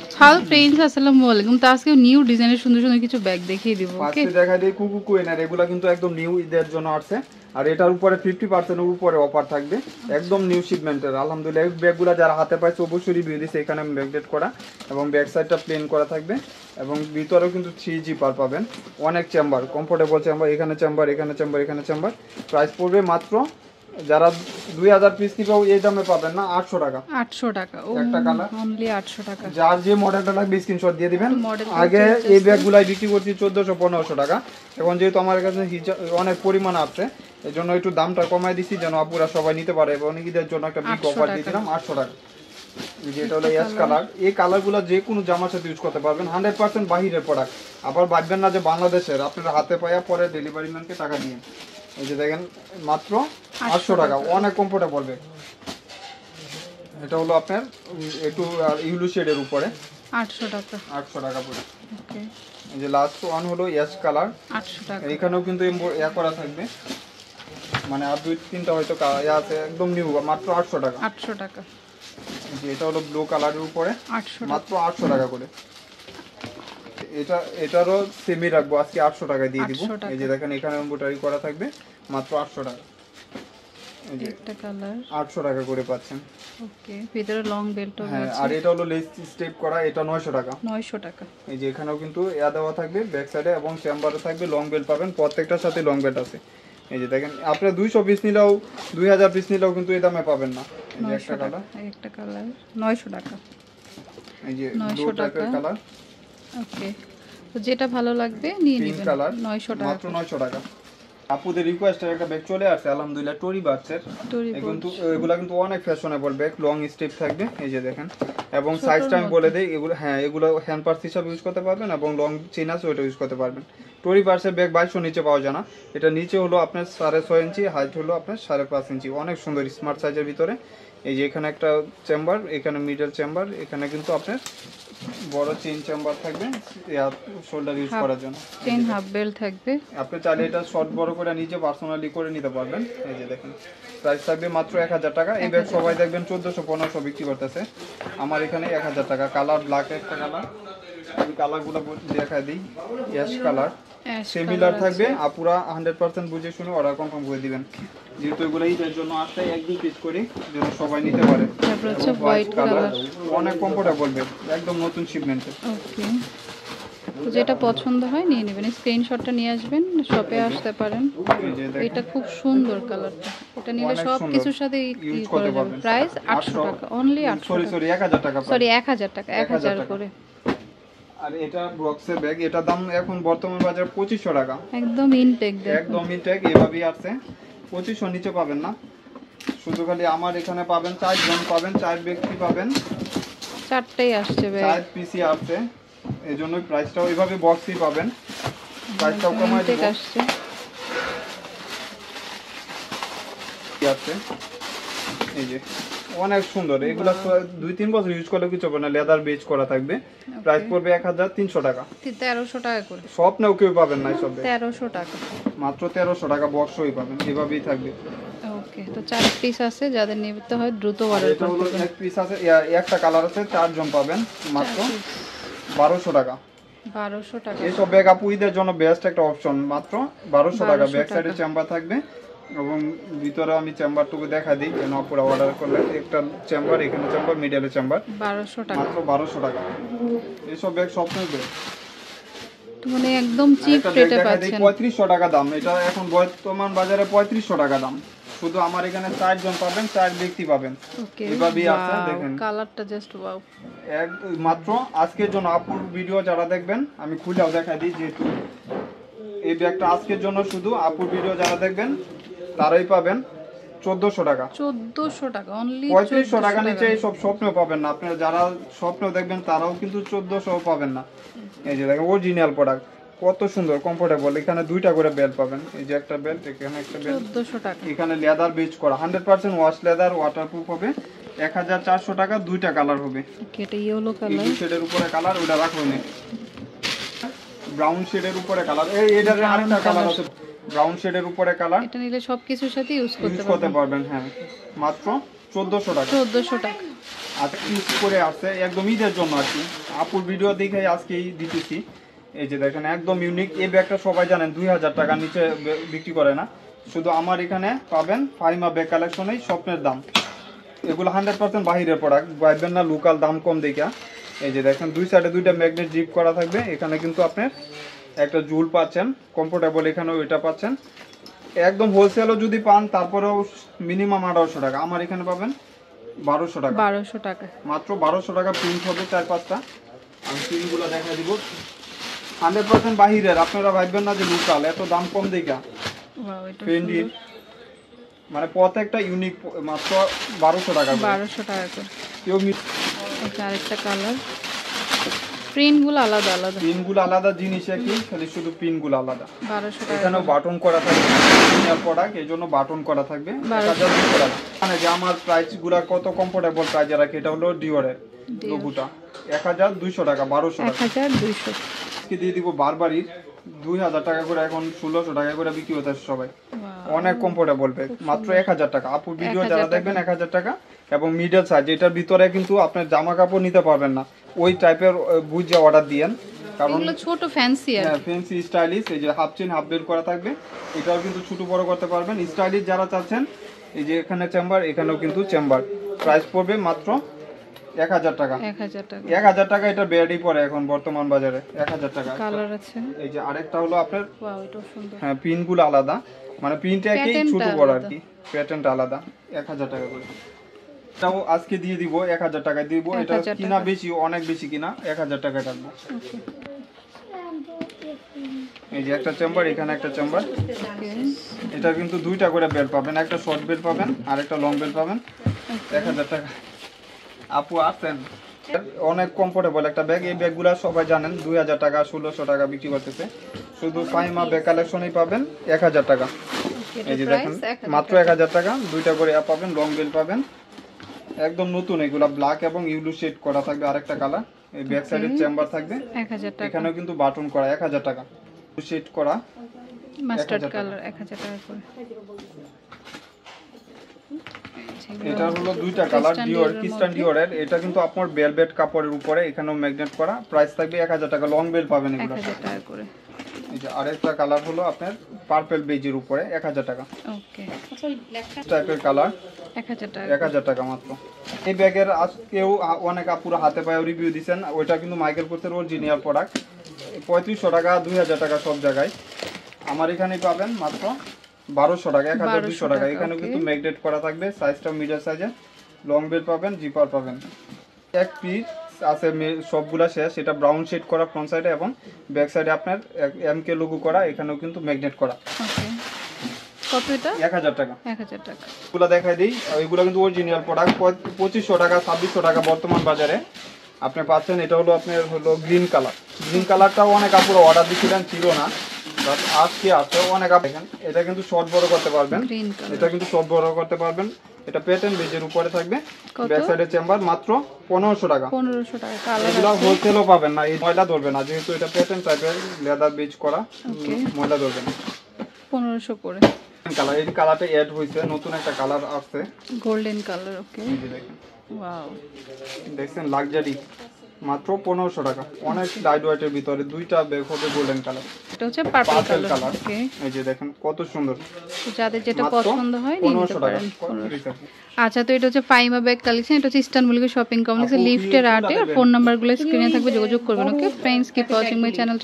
Hello friends, আসসালামু আলাইকুম। তো আজকে নিউ ডিজাইনের সুন্দর সুন্দর কিছু ব্যাগ দেখিয়ে দিব। ওকে, আজকে দেখা দেই কুকু কোয়েনার, এগুলা কিন্তু একদম নিউ ঈদের জন্য আসছে। আর এটার উপরে 50% এর উপরে অফার থাকবে, একদম নিউ শিপমেন্টের। আলহামদুলিল্লাহ, এই ব্যাগগুলো যারা হাতে পাইছে অবশ্যই রিভিউ দিছে। এখানে ব্যাকডেট করা এবং ব্যাক সাইডটা প্লেন করা থাকবে এবং ভিতরেও কিন্তু 3 জিপার পাবেন। অনেক চেম্বার, কমফোর্টেবল চেম্বার, এখানে চেম্বার, এখানে চেম্বার, এখানে চেম্বার। প্রাইস পড়বে মাত্র, যারা 2000 পিস নিবে এই দামে পাবেন না, 800 টাকা। 800 টাকা একটা কালার অনলি 800 টাকা। যার যে মডেলটা লাগবে স্ক্রিনশট দিয়ে দিবেন। আগে এই ব্যাগগুলাই বিক্রি করছি 1400-1500 টাকা। এখন যেহেতু আমার কাছে অনেক পরিমাণ আছে, এই জন্য একটু দামটা কমাই দিছি যেন আপুরা সবাই নিতে পারে। এবং ঈদের জন্য একটা বিগ অফার দিয়েছিলাম 800 টাকা। যেটা হলো অ্যাশ কালার। এই কালারগুলো যে কোনো জামার সাথে ইউজ করতে পারবেন, 100% বাহিরের প্রোডাক্ট। আবার ভাববেন না যে বাংলাদেশের, আপনারা হাতে পায়া পরে ডেলিভারি ম্যানকে টাকা দিয়ে। এই যে দেখেন মাত্র 800 টাকা, অনেক কমফোর্টেবল ব্যাগ। এটা হলো আপনার একটু ইউলু শেডের উপরে 800 টাকা। 800 টাকা পড়ে। ওকে, এই যে লাস্ট ওয়ান হলো অ্যাশ কালার, 800 টাকা। এখানেও কিন্তু ইয়া করা থাকবে, মানে আর 2-3টা হয়তো ইয়া আছে, একদম নিউ, মাত্র 800 টাকা। 800 টাকা। যে এটা হলো ব্লু কালারের উপরে 800 মাত্র 800 টাকা করে। এটারও সেমি রাখবো আজকে 800 টাকা দিয়ে দিব। এই যে দেখেন এখানে এমব্রয়ডারি করা থাকবে, মাত্র 800 টাকা। এই যে একটা কালার 800 টাকা করে পাচ্ছেন। ওকে, ভিতরে লং বেল্টও হ্যাঁ, আছে। আর এটা হলো লেস স্টেপ করা, এটা 900 টাকা। 900 টাকা। এই যে এখানেও কিন্তু ইয়া দেওয়া থাকবে ব্যাক সাইডে এবং চেম্বারে থাকবে, লং বেল্ট পাবেন, প্রত্যেকটার সাথে লং বেল্ট আছে। এই যে দেখেন আপনি 200 পিস নিলেও 2000 পিস নিলেও কিন্তু এই দামে পাবেন না। এই যে একটা কালার, একটা কালার 900 টাকা। এই যে ব্লু টাইপের কালার। ওকে, তো যেটা ভালো লাগবে নিয়ে পিঙ্ক নেবেন। কালার 900 টাকা, মাত্র 900 টাকা। আপুদের রিকোয়েস্টের একটা ব্যাগ চলে আসছে আলহামদুলিল্লাহ, টরি বার্ডসের। কিন্তু এগুলা কিন্তু অনেক ফ্যাশনেবল ব্যাগ, লং স্টেপ থাকবে। এই যে দেখেন, এবং সাইজটা আমি বলে দেই, এগুলো হ্যাঁ এগুলো হ্যান্ড পার্স হিসাবে ইউজ করতে পারবেন এবং লং চেইন আছে ওইটা ইউজ করতে পারবেন। টরি বার্ডসের ব্যাগ 2200 নিচে পাওয়া যায় না। এটা নিচে হলো আপনার 6.5 ইঞ্চি, হাইট হলো আপনার 5.5 ইঞ্চি, অনেক সুন্দর স্মার্ট সাইজের ভিতরে। এই যে এখানে একটা চেম্বার, এখানে মিডল চেম্বার, এখানে কিন্তু আপনার বড় চেইন চেম্বার থাকবে শোল্ডার ইউজ করার জন্য। চেইন হাফ বেল্ট থাকবে, আপনি চাইলে এটা শর্ট বড় করে নিজে পার্সোনালি করে নিতে পারবেন। এই যে দেখেন প্রাইস থাকবে মাত্র 1000 টাকা। এই ব্যাগ সবাই দেখবেন 1400-1500 বিক্রি করতেছে, আমার এখানে 1000 টাকা। কালার ব্ল্যাক একটা কালার, আমি কালারগুলো দেখাই দিই। অ্যাশ কালার সিমিলার থাকবে, আপুরা 100% বুঝে শুনে অর্ডার কনফার্ম করে দিবেন। যেহেতু এগুলো ঈদের জন্য আসছে, 1-2 পিস করে যেন সবাই নিতে পারে। তারপর হচ্ছে হোয়াইট কালার, অনেক কমফোর্টেবল ব্যাগ, একদম নতুন শিপমেন্টের। ওকে, তো যেটা পছন্দ হয় নিয়ে নেবেন, স্ক্রিনশটটা নিয়ে আসবেন, শপে আসতে পারেন। এটা খুব সুন্দর কালারটা, এটা নিলে সব কিছুর সাথে ইউজ করা যাবে। প্রাইস 800 টাকা, অনলি 800 টাকা। সরি 1000 টাকা, সরি 1000 টাকা, 1000 করে। আর এটা বক্সের ব্যাগ, এটা দাম এখন বর্তমান বাজার 2500 টাকা। একদম ইনটেক, একদম ইনটেক, এভাবেই আছে। 2500 নিচে পাবেন না, শুধু খালি আমার এখানে পাবেন 4 জন পাবেন, 4 ব্যক্তি পাবেন, 4টাই আসছে ব্যাগ, 4 পিসি আসছে। এইজন্য প্রাইসটাও এইভাবে বক্সই পাবেন, প্রাইসটাও কমাই দেব। আসছে এই যে অনেক সুন্দর, এগুলা 2-3 বছর ইউজ করলে কিছু হবে না, লেদার বেজ করা থাকবে। প্রাইস পড়বে 1300 টাকা, 1300 টাকা করে। স্বপ্নেও কেউ পাবেন না সব, 1300 টাকা, মাত্র 1300 টাকা বক্সই পাবেন, এভাবেই থাকবে। ওকে, তো 4 পিস আছে, যাদের নিতে হয় দ্রুত অর্ডার এটা হলো করতে। এক পিস আছে, একটা কালার আছে, 4 জন পাবেন, মাত্র 1200 টাকা। 1200 টাকা। এইসব ব্যাগ আপু ঈদের জন্য বেস্ট একটা অপশন, মাত্র 1200 টাকা। ব্যাক সাইডে চেম্বার থাকবে এবং ভিতরে আমি চেম্বারটুকু দেখা দিই যেন আপুরা অর্ডার করলে। একটা চেম্বার, এখানে চেম্বার, মিডলে চেম্বার, 1200 টাকা, মাত্র 1200 টাকা। এইসব ব্যাগ স্বপ্নের ব্যাগ, তো মানে একদম চিপ রেটে পাচ্ছেন। 3500 টাকা দাম, এটা এখন বর্তমান বাজারে 3500 টাকা দাম। শুধু আমার এখানে 4 জন পাবেন, 4 ব্যক্তি পাবেন, ওকে, এভাবেই আছে। দেখেন কালারটা জাস্ট ওয়াও। মাত্র আজকের জন্য আপুর ভিডিও যারা দেখবেন, আমি খুলেও দেখা দিই, যেহেতু এই ব্যাগটা আজকের জন্য শুধু আপুর ভিডিও যারা দেখবেন তারাই পাবেন 1400 টাকা। 1400 টাকা অনলি, 3500 টাকা নিচে এই সব স্বপ্নেও পাবেন না। আপনারা যারা স্বপ্নেও দেখবেন তারাও কিন্তু 1400 পাবেন না। এই যে দেখেন অরিজিনাল প্রোডাক্ট, কত সুন্দর কমফোর্টেবল। এখানে 2টা করে বেল্ট পাবেন, এই যে একটা বেল্ট, এখানে একটা বেল্ট, 1400 টাকা। এখানে লেদার বেজ করা, 100% ওয়াশ লেদার, ওয়াটারপ্রুফ হবে। 1400 টাকা, 2টা কালার হবে। ওকে, এটা ইয়েলো কালার, এই শেডের উপরে কালার, ওটা রাখুন। ব্রাউন শেডের উপরে কালার, এটার আরেকটা কালার আছে, ব্রাউন শেডের উপরে কালার। এটা নিলে সবকিছুর সাথে ইউজ করতে পারবেন। হ্যাঁ, মাত্র 1400 টাকা। 1400 টাকা। আচ্ছা পিস করে আসছে একদম ঈদের জন্য আর কি, আপুর ভিডিও দেখে আজকেই দিতেছি। এই যে দেখেন একদম ইউনিক। এই ব্যাগটা সবাই জানেন 2000 টাকার নিচে বিক্রি করে না, শুধু আমার এখানে পাবেন ফাইমা ব্যাগ কালেকশনেই স্বপ্নের দাম। এগুলো 100% বাহিরের প্রোডাক্ট, ভাববেন না লোকাল দাম কম দেখা। এই যে দেখেন দুই সাইডে দুইটা ম্যাগনেট জিপ করা থাকবে। এখানে কিন্তু আপনার একটা জুল পাচ্ছেন কমফোর্টেবল, এখানেও এটা পাচ্ছেন। একদম হোলসেলও যদি পান তারপরেও মিনিমাম 1800 টাকা, আমার এখানে পাবেন 1200 টাকা। 1200 টাকা মাত্র 1200 টাকা প্রিন্ট হবে 4-5টা। আমি প্রিন্টগুলো দেখা দিব 100% বাহিরের, আপনারা ভাববেন না যে লোকাল, এত দাম কম দেখা। ওয়াও এটা ফেন্ডির মানে প্রত্যেকটা ইউনিক, মাত্র 1200 টাকা 1200 টাকা করে। কেউ এটা আরেকটা কালার, প্রিন্টগুলো আলাদা আলাদা, পিনগুলো আলাদা জিনিস একই, খালি শুধু পিনগুলো আলাদা। 1200 টাকা। এখানেও বাটন করা থাকবে, প্রিমিয়ার প্রোডাক্ট এই জন্য বাটন করা থাকবে 1200 টাকা। মানে যে আমার প্রাইসগুলো কত কমফোর্টেবল প্রাইসে রাখি, এটা হলো ডিওরের লোগোটা 1200 টাকা, 1200 টাকা 1200 আজকে দিয়ে দিব। বারবারির 2000 টাকা করে, এখন 1600 টাকা করে বিক্রি হতে সবাই। অনেক কমফোর্টেবল ব্যাগ, মাত্র 1000 টাকা। আপু ভিডিও যারা দেখবেন 1000 টাকা। এবং মিডল সাইজ, এটার ভিতরে কিন্তু আপনার জামা কাপড় নিতে পারবেন না, ওই টাইপের বুঝে অর্ডার দিয়েন, কারণ এগুলো ছোট ফ্যান্সি আর হ্যাঁ ফ্যান্সি স্টাইলিশ। এই যে হাফ চেন হাফ বেল্ট করা থাকবে, এটাও কিন্তু ছোট বড় করতে পারবেন। স্টাইলিশ যারা চাচ্ছেন, এই যে এখানে চেম্বার, এখানেও কিন্তু চেম্বার। প্রাইস পড়বে মাত্র 1000 টাকা। 1000 টাকা 1000 টাকা এটা বেডই পড়ে এখন বর্তমান বাজারে 1000 টাকা। কালার আছে। এই যে আরেকটা হলো আপনার, ওয়াও এটাও সুন্দর। হ্যাঁ পিনগুলো আলাদা, মানে পিনটা একই ছোট বড় আর কি, প্যাটার্নটা আলাদা। 1000 টাকা করে এটাও আজকে দিয়ে দিব, 1000 টাকায় দিব। এটা কিনা বেশি, অনেক বেশি কিনা, 1000 টাকা রাখবো। ওকে এই যে একটা চেম্বার, এখানে একটা চেম্বার। ওকে এটা কিন্তু দুইটা করে বেল্ট পাবেন, একটা শর্ট বেল্ট পাবেন আর একটা লং বেল্ট পাবেন। 1000 টাকা। আপু আসেন, অনেক কমফোর্টেবল একটা ব্যাগ। এই ব্যাগগুলো সবাই জানেন 2000 টাকা 1600 টাকা বিক্রি করতেছে, শুধু ফাইমা ব্যাগ কালেকশনই পাবেন 1000 টাকা। এই যে দেখেন মাত্র 1000 টাকা, দুইটা করে পাবেন, লং বেল্ট পাবেন একদম নতুন। এগুলা ব্ল্যাক এবং ইউলু শেড করা থাকবে, আরেকটা কালার। এই ব্যাক সাইডে চেম্বার থাকবে, 1000 টাকা। এখানেও কিন্তু বাটন করা 1000 টাকা, শেড করা মাস্টার্ড কালার 1000 টাকা করে। এটা হলো দুইটা কালার, ডিওর ক্রিস্টান ডিওরের। এটা কিন্তু আপনার ভেলভেট কাপড়ের উপরে, এখানেও ম্যাগনেট করা। প্রাইস থাকবে 1000 টাকা, লং বেল পাবেন এগুলো 1000 টাকা করে। এই যে আরেকটা কালার হলো আপনার পার্পল বেজের উপরে 1000 টাকা। ওকে টাইপের কালার 1000 টাকা 1000 টাকা মাত্র। এই ব্যাগের আজকেও অনেক আপুরা হাতে পায়ে রিভিউ দিবেন, ওইটা কিন্তু মাইকেল কোর্সের অরিজিনাল প্রোডাক্ট। 3500 টাকা 2000 টাকা সব জায়গায়, আমার এখানেই পাবেন মাত্র 1200 টাকা 1200 টাকা। এখানেও কিন্তু ম্যাগনেট করা থাকবে, সাইজটা মিডিয়াম সাইজের, লং বেল পাবেন, জিপার পাবেন। এক পিস আছে, সবগুলা শেষ। এটা ব্রাউন শেড করা ফ্রন্ট সাইডে এবং ব্যাক সাইডে আপনার এমকে লোগো করা, এখানেও কিন্তু ম্যাগনেট করা। ওকে কত এটা? 1000 টাকা। 1000 টাকা। এগুলো দেখাই দিই, এগুলো কিন্তু অরিজিনাল প্রোডাক্ট। 2500 টাকা 2600 টাকা বর্তমান বাজারে আপনি পাচ্ছেন। এটা হলো আপনার হলো গ্রিন কালার। গ্রিন কালারটাও অনেক আপুরা অর্ডার দিয়েছিলেন, ছিল না, বাট আজকে আছে অনেক। দেখেন এটা কিন্তু শর্ট বড় করতে পারবেন, এটা কিন্তু শর্ট বড় করতে পারবেন। এটা প্যাটার্ন বেজের উপরে থাকবে, ব্যাক সাইডে চেম্বার, মাত্র 1500 টাকা। 1500 টাকা। কালার এগুলো হোলসেলও পাবেন না, এই ময়লা ধরবে না, যেহেতু এটা প্যাটার্ন টাইপের লেদার বেজ করা, ময়লা ধরবে না। 1500 করে কালার। এই কালারটা অ্যাড হইছে, নতুন একটা কালার আসছে, গোল্ডেন কালার। ওকে দেখেন, ওয়াও দেখছেন লাক্সারি, মাত্র 1500 টাকা। অনেক লাইট ওয়েটের ভিতরে দুইটা ব্যাগ হবে গোল্ডেন কালার, এটা হচ্ছে পার্পল কালার। ওকে এই যে দেখেন কত সুন্দর, যাদের যেটা পছন্দ হয় নিয়ে নিতে 1500 টাকা। পারেন। আচ্ছা, তো এটা হচ্ছে ফাইমা ব্যাগ কালেকশন। এটা হচ্ছে ইস্টার্ন মল্লিকা শপিং কমপ্লেক্সের লিফটের 8 এ। ফোন নাম্বারগুলো স্ক্রিনে থাকবে, যোগাযোগ করবেন। Okay friends, keep watching my channel.